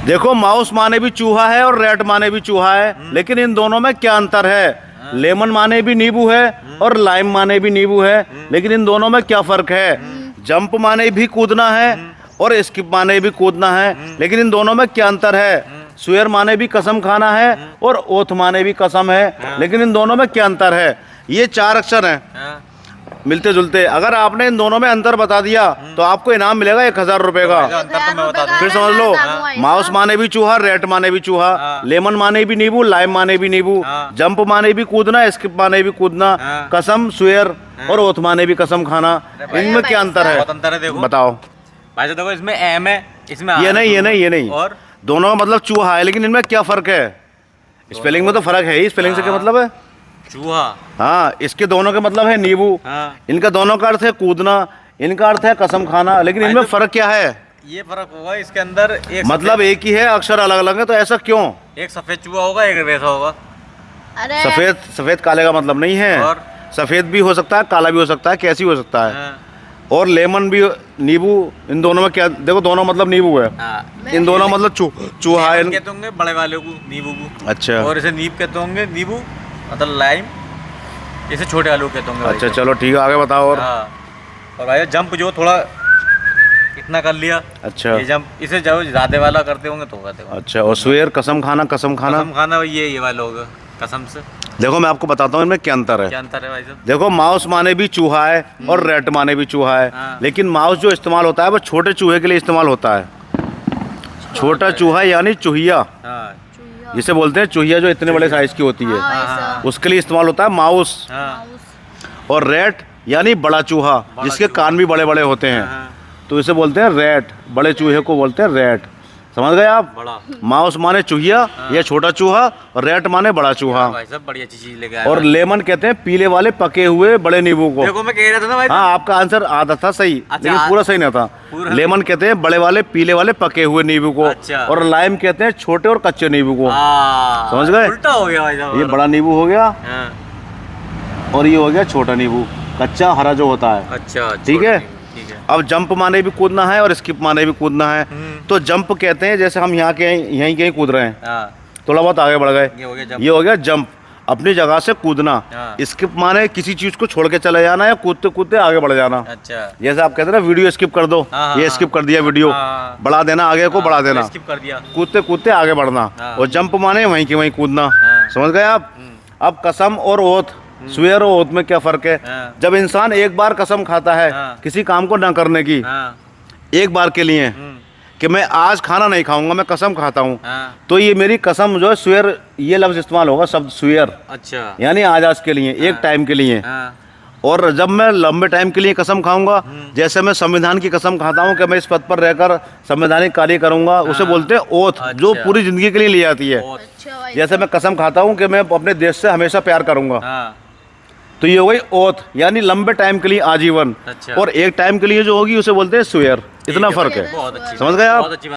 देखो माउस माने भी चूहा है और रैट माने भी चूहा है, लेकिन इन दोनों में क्या अंतर है? लेमन माने भी नींबू है और लाइम माने भी नींबू है, लेकिन इन दोनों में क्या फर्क है? जंप माने भी कूदना है और स्किप माने भी कूदना है, लेकिन इन दोनों में क्या अंतर है? स्वेयर माने भी कसम खाना है और ओथ माने भी कसम है, लेकिन इन दोनों में क्या अंतर है? ये 4 अक्षर हैं मिलते जुलते। अगर आपने इन दोनों में अंतर बता दिया तो आपको इनाम मिलेगा 1000 रुपए का। फिर समझ लो, माउस माने भी चूहा, रैट माने भी चूहा, लेमन माने भी नींबू, लाइम माने भी नींबू, जंप माने भी कूदना, स्किप माने भी कूदना, कसम स्वेयर और ओथ माने भी कसम खाना। इनमें क्या अंतर है? बहुत अंतर है, देखो बताओ भाई साहब। देखो इसमें एम है, इसमें ये नहीं और दोनों का मतलब चूहा है, लेकिन इनमें क्या फर्क है? स्पेलिंग में तो फर्क है ही। स्पेलिंग से क्या मतलब है? चूहा। हाँ, इसके दोनों का मतलब है नींबू, इनका दोनों का अर्थ है कूदना, इनका अर्थ है कसम खाना, लेकिन इनमें फर्क क्या है? ये फर्क होगा इसके अंदर, एक मतलब एक ही है, अक्षर अलग अलग है, तो ऐसा क्यों? एक सफेद चूहा होगा, एक वैसा होगा। अरे सफेद काले का मतलब नहीं है, और सफेद भी हो सकता है, काला भी हो सकता है, कैसी हो सकता है। और लेमन भी नींबू, इन दोनों में क्या? देखो दोनों मतलब नींबू है, इन दोनों मतलब चूहा है। कहते होंगे बड़े वाले को नींबू को। अच्छा, और इसे नींब कहते होंगे, नींबू मतलब लाइम, इसे छोटे आलू कहते होंगे। अच्छा चलो ठीक है, आगे बताओ। और भाई जंप जो थोड़ा इतना कर लिया। अच्छा, ये जंप इसे जब ज्यादा वाला करते होंगे तो कहते होंगे। अच्छा, और स्वेयर कसम खाना, कसम खाना ये वाला होगा कसम से। देखो मैं आपको बताता हूँ इनमें क्या अंतर है। क्या अंतर है भाई साहब? देखो माउस माने भी चूहा है और रैट माने भी चूहा है, लेकिन माउस जो इस्तेमाल होता है वो छोटे चूहे के लिए इस्तेमाल होता है। छोटा चूहा यानी चूहिया, जिसे बोलते हैं चूहिया, जो इतने बड़े साइज की होती है, उसके लिए इस्तेमाल होता है माउस। और रैट यानी बड़ा चूहा, जिसके कान भी बड़े बड़े होते हैं, तो इसे बोलते हैं रैट। बड़े चूहे को बोलते हैं रैट। समझ गए आप? माउस माने चूहिया या छोटा चूहा, और रैट माने बड़ा चूहा। भाई साहब बड़ी अच्छी चीज लेके आए। और लेमन कहते हैं पीले वाले पके हुए बड़े नींबू को। देखो मैं कह रहा था ना भाई। हाँ, आपका आंसर आधा था सही, लेकिन पूरा सही नहीं था। लेमन कहते हैं बड़े वाले पीले वाले पके हुए नींबू को। अच्छा। और लाइम कहते हैं छोटे और कच्चे नींबू को। समझ गए? उल्टा हो गया भाई साहब। ये बड़ा नींबू हो गया और ये हो गया छोटा नींबू, कच्चा हरा जो होता है। अच्छा, ठीक है। अब जंप माने भी कूदना है और स्किप माने भी कूदना है। तो जंप कहते हैं जैसे हम यहाँ के यहीं कहीं कूद रहे हैं, थोड़ा बहुत आगे बढ़ गए, ये हो गया जंप, अपनी जगह से कूदना। स्किप माने किसी चीज को छोड़ के चले जाना या कूदते कूदते आगे बढ़ जाना। अच्छा। जैसे आप कहते हैं ना वीडियो स्किप कर दो, ये स्किप कर दिया, वीडियो बढ़ा देना, आगे को बढ़ा देना, स्किप कर दिया, कूदते कूदते आगे बढ़ना। और जंप माने वहीं के वहीं कूदना। समझ गए आप? अब कसम और ओथ, स्वेयर और ओथ में क्या फर्क है? जब इंसान एक बार कसम खाता है किसी काम को न करने की, एक बार के लिए, कि मैं आज खाना नहीं खाऊंगा, मैं कसम खाता हूँ, तो ये मेरी कसम जो है, स्वेयर ये लफ्ज इस्तेमाल होगा, शब्द स्वेयर। अच्छा। यानी आज के लिए, एक टाइम के लिए। और जब मैं लंबे टाइम के लिए कसम खाऊंगा, जैसे मैं संविधान की कसम खाता हूँ कि मैं इस पद पर रहकर संवैधानिक कार्य करूंगा, उसे बोलते हैं ओथ, जो पूरी जिंदगी के लिए ली जाती है। जैसे मैं कसम खाता हूँ कि मैं अपने देश से हमेशा प्यार करूंगा, तो ये हो गई ओथ, यानी लंबे टाइम के लिए, आजीवन। और एक टाइम के लिए जो होगी उसे बोलते हैं स्वेयर। इतना फर्क है। समझ गए आप?